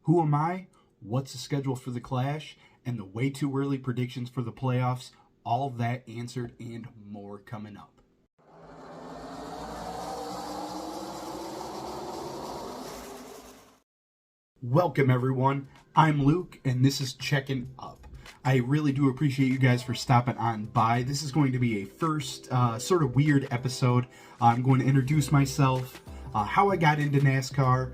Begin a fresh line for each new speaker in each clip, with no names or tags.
Who am I? What's the schedule for the Clash? And the way too early predictions for the playoffs. All that answered and more coming up. Welcome everyone. I'm Luke and this is Checkin Up. I really do appreciate you guys for stopping on by. This is going to be a first sort of weird episode. I'm going to introduce myself, how I got into NASCAR,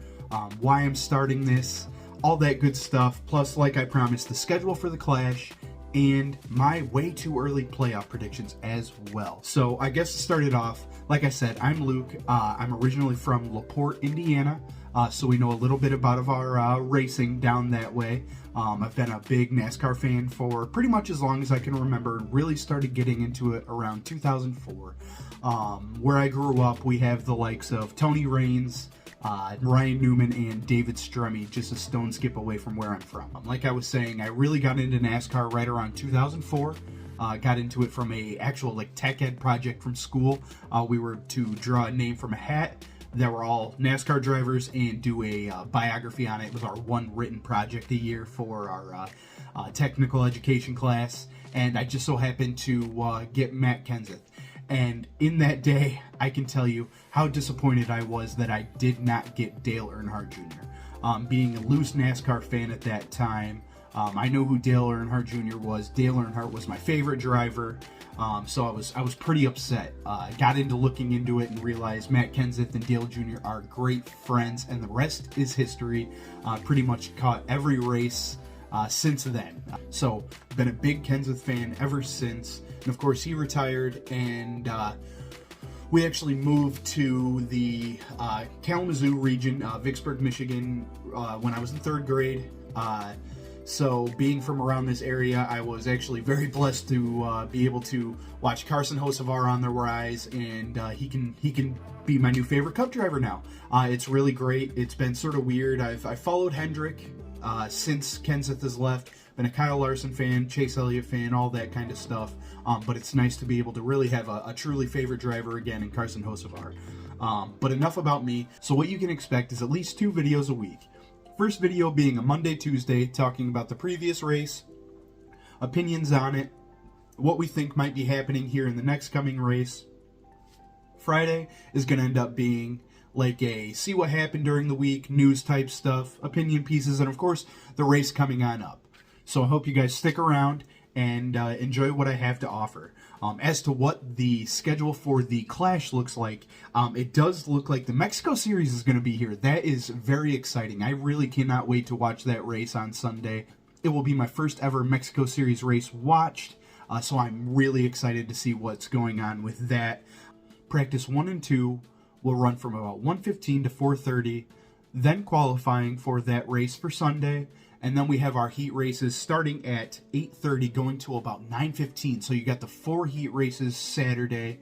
why I'm starting this, all that good stuff. Plus, like I promised, the schedule for the Clash and my way too early playoff predictions as well. So I guess to start it off, like I said, I'm Luke. I'm originally from LaPorte, Indiana. So we know a little bit about our racing down that way. I've been a big NASCAR fan for pretty much as long as I can remember. Really started getting into it around 2004. Where I grew up, we have the likes of Tony Raines, Ryan Newman, and David Stremme, just a stone skip away from where I'm from. Like I was saying, I really got into NASCAR right around 2004. Got into it from a actual tech ed project from school. We were to draw a name from a hat that were all NASCAR drivers and do a biography on it. It was our one written project a year for our technical education class, and I just so happened to get Matt Kenseth. And in that day, I can tell you how disappointed I was that I did not get Dale Earnhardt Jr. Being a loose NASCAR fan at that time, I know who Dale Earnhardt Jr. was. Dale Earnhardt was my favorite driver, so I was pretty upset. Got into looking into it and realized Matt Kenseth and Dale Jr. are great friends, and the rest is history. Pretty much caught every race since then. So been a big Kenseth fan ever since. And of course he retired, and we actually moved to the Kalamazoo region, Vicksburg, Michigan, when I was in third grade. So being from around this area, I was actually very blessed to be able to watch Carson Hocevar on the rise, and he can be my new favorite Cup driver now. It's really great. It's been sort of weird. I followed Hendrick since Kenseth has left. Been a Kyle Larson fan, Chase Elliott fan, all that kind of stuff. But it's nice to be able to really have a truly favorite driver again in Carson Hocevar. But enough about me. So what you can expect is at least 2 videos a week. First video being a Monday, Tuesday, talking about the previous race, opinions on it, what we think might be happening here in the next coming race. Friday is going to end up being like a see what happened during the week, news type stuff, opinion pieces, and of course the race coming on up. So I hope you guys stick around and enjoy what I have to offer. As to what the schedule for the Clash looks like, it does look like the Mexico Series is going to be here. That is very exciting. I really cannot wait to watch that race on Sunday. It will be my first ever Mexico Series race watched, so I'm really excited to see what's going on with that. Practice 1 and 2 will run from about 1:15 to 4:30, then qualifying for that race for Sunday. And then we have our heat races starting at 8:30 going to about 9:15. So you got the 4 heat races Saturday.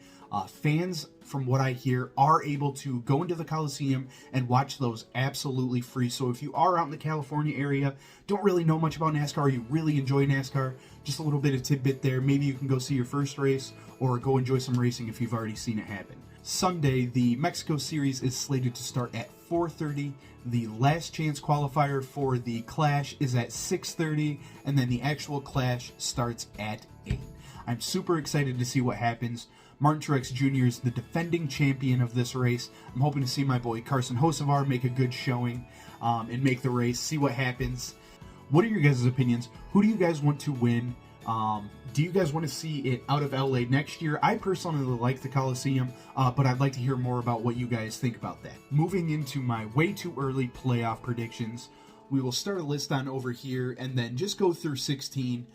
Fans, from what I hear, are able to go into the Coliseum and watch those absolutely free. So if you are out in the California area, don't really know much about NASCAR, you really enjoy NASCAR, just a little bit of tidbit there. Maybe you can go see your first race or go enjoy some racing if you've already seen it happen. Sunday, the Mexico Series is slated to start at 4:30. The last chance qualifier for the Clash is at 6:30, and then the actual Clash starts at 8. I'm super excited to see what happens. Martin Truex Jr. is the defending champion of this race. I'm hoping to see my boy Carson Hocevar make a good showing and make the race, see what happens. What are your guys' opinions? Who do you guys want to win? Do you guys want to see it out of LA next year? I personally like the Coliseum, but I'd like to hear more about what you guys think about that. Moving into my way too early playoff predictions, we will start a list on over here and then just go through 16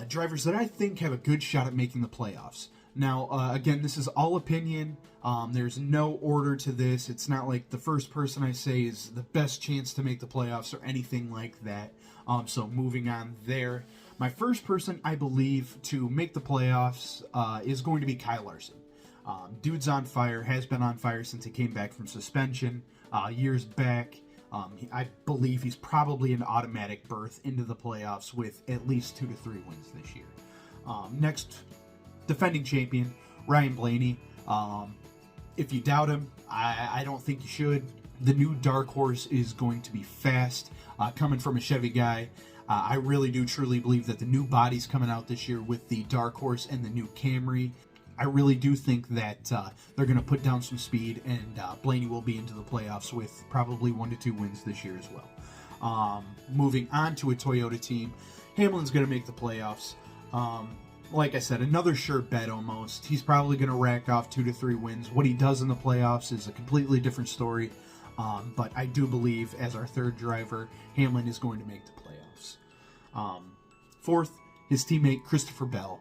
drivers that I think have a good shot at making the playoffs. Now, again, this is all opinion. There's no order to this. It's not like the first person I say is the best chance to make the playoffs or anything like that. So moving on there. My first person I believe to make the playoffs is going to be Kyle Larson. Dude's on fire, has been on fire since he came back from suspension years back. I believe he's probably an automatic berth into the playoffs with at least 2 to 3 wins this year. Next, defending champion, Ryan Blaney. If you doubt him, I don't think you should. The new dark horse is going to be fast. coming from a Chevy guy. I really do truly believe that the new bodies coming out this year with the Dark Horse and the new Camry, I really do think that they're going to put down some speed, and Blaney will be into the playoffs with probably 1 to 2 wins this year as well. Moving on to a Toyota team, Hamlin's going to make the playoffs. Like I said, another sure bet almost. He's probably going to rack off 2 to 3 wins. What he does in the playoffs is a completely different story. But I do believe, as our third driver, Hamlin is going to make the playoffs. Fourth, his teammate Christopher Bell.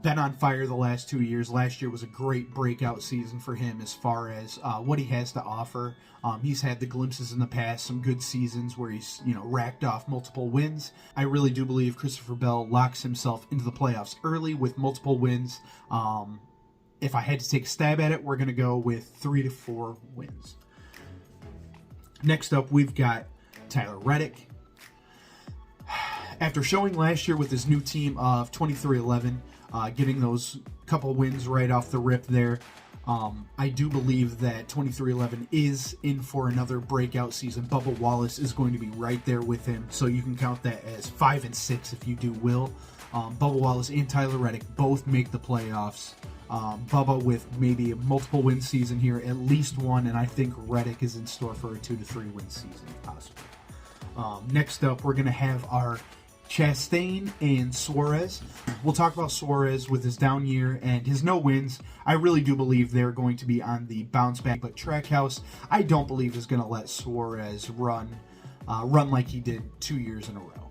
Been on fire the last 2 years. Last year was a great breakout season for him as far as what he has to offer. He's had the glimpses in the past, some good seasons where he's racked off multiple wins. I really do believe Christopher Bell locks himself into the playoffs early with multiple wins. If I had to take a stab at it, we're going to go with 3 to 4 wins. Next up, we've got Tyler Reddick. After showing last year with his new team of 2311, getting those couple wins right off the rip there, I do believe that 2311 is in for another breakout season. Bubba Wallace is going to be right there with him, so you can count that as 5 and 6 if you do will. Bubba Wallace and Tyler Reddick both make the playoffs. Bubba with maybe a multiple win season here, at least one, and I think Reddick is in store for a 2 to 3 win season if possible. Next up, we're going to have our Chastain and Suarez. We'll talk about Suarez with his down year and his no wins. I really do believe they're going to be on the bounce back, but Trackhouse, I don't believe is going to let Suarez run like he did 2 years in a row.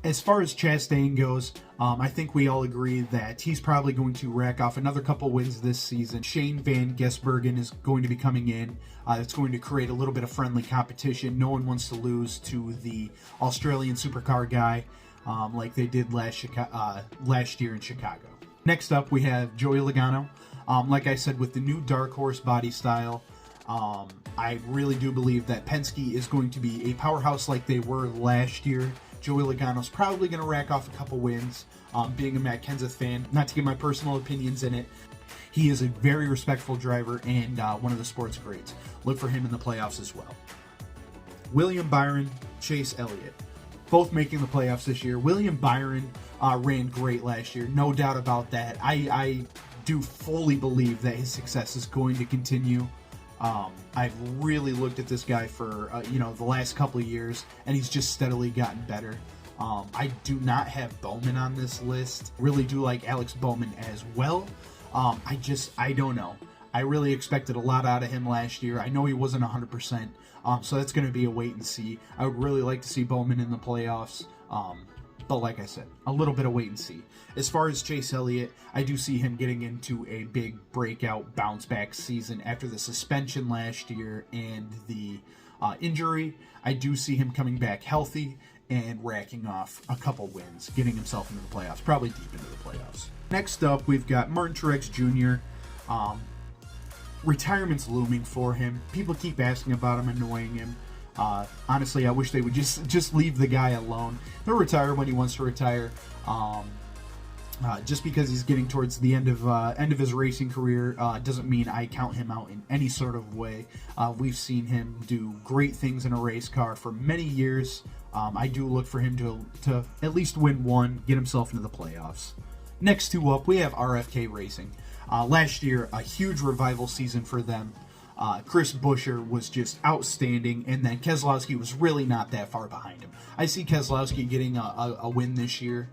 As far as Chastain goes, I think we all agree that he's probably going to rack off another couple wins this season. Shane Van Gisbergen is going to be coming in. It's going to create a little bit of friendly competition. No one wants to lose to the Australian supercar guy like they did last year in Chicago. Next up, we have Joey Logano. Like I said, with the new Dark Horse body style, I really do believe that Penske is going to be a powerhouse like they were last year. Joey Logano's probably going to rack off a couple wins. Being a Matt Kenseth fan, not to get my personal opinions in it, he is a very respectful driver and one of the sport's greats. Look for him in the playoffs as well. William Byron, Chase Elliott, both making the playoffs this year. William Byron ran great last year, no doubt about that. I do fully believe that his success is going to continue. I've really looked at this guy for the last couple of years, and he's just steadily gotten better. I do not have Bowman on this list. Really do like Alex Bowman as well. I don't know. I really expected a lot out of him last year. I know he wasn't 100%, so that's going to be a wait and see. I would really like to see Bowman in the playoffs, but like I said, a little bit of wait and see. As far as Chase Elliott, I do see him getting into a big breakout bounce back season after the suspension last year and the injury. I do see him coming back healthy and racking off a couple wins, getting himself into the playoffs, probably deep into the playoffs. Next up, we've got Martin Truex Jr. Retirement's looming for him. People keep asking about him, annoying him. Honestly, I wish they would just leave the guy alone. He'll retire when he wants to retire. Just because he's getting towards the end of his racing career doesn't mean I count him out in any sort of way. We've seen him do great things in a race car for many years. I do look for him to at least win one, get himself into the playoffs. Next two up, we have RFK Racing. Last year, a huge revival season for them. Chris Buescher was just outstanding, and then Keselowski was really not that far behind him. I see Keselowski getting a win this year.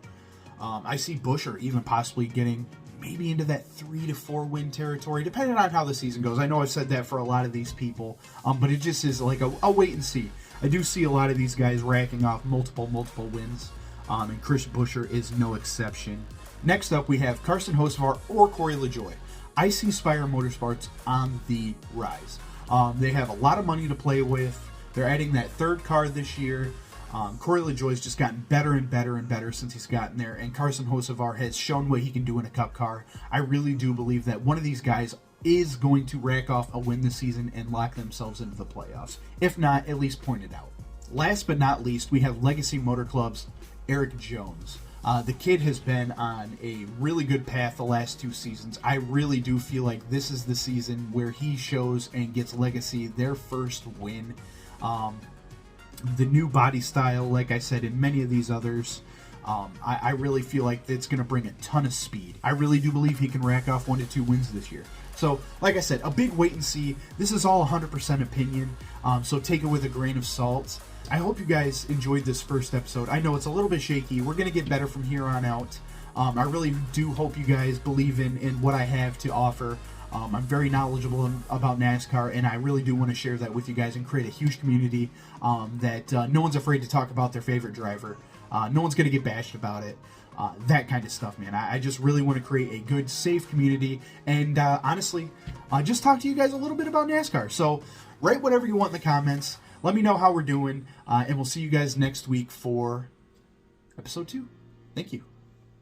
I see Buescher even possibly getting maybe into that 3 to 4 win territory, depending on how the season goes. I know I've said that for a lot of these people, but it just is like a wait and see. I do see a lot of these guys racking off multiple wins, and Chris Buescher is no exception. Next up, we have Carson Hocevar or Corey LaJoie. I see Spire Motorsports on the rise. They have a lot of money to play with. They're adding that third car this year. Corey LaJoie's just gotten better and better and better since he's gotten there, and Carson Hocevar has shown what he can do in a cup car. I really do believe that one of these guys is going to rack off a win this season and lock themselves into the playoffs. If not, at least point it out. Last but not least, we have Legacy Motor Club's Eric Jones. The kid has been on a really good path the last 2 seasons. I really do feel like this is the season where he shows and gets Legacy their first win. the new body style, like I said, in many of these others. I really feel like it's going to bring a ton of speed. I really do believe he can rack off 1 to 2 wins this year. So, like I said, a big wait and see. This is all 100% opinion, so take it with a grain of salt. I hope you guys enjoyed this first episode. I know it's a little bit shaky. We're going to get better from here on out. I really do hope you guys believe in what I have to offer. I'm very knowledgeable about NASCAR, and I really do want to share that with you guys and create a huge community that no one's afraid to talk about their favorite driver. No one's going to get bashed about it. That kind of stuff, man. I just really want to create a good, safe community and honestly, just talk to you guys a little bit about NASCAR. So write whatever you want in the comments. Let me know how we're doing, and we'll see you guys next week for episode 2. Thank you.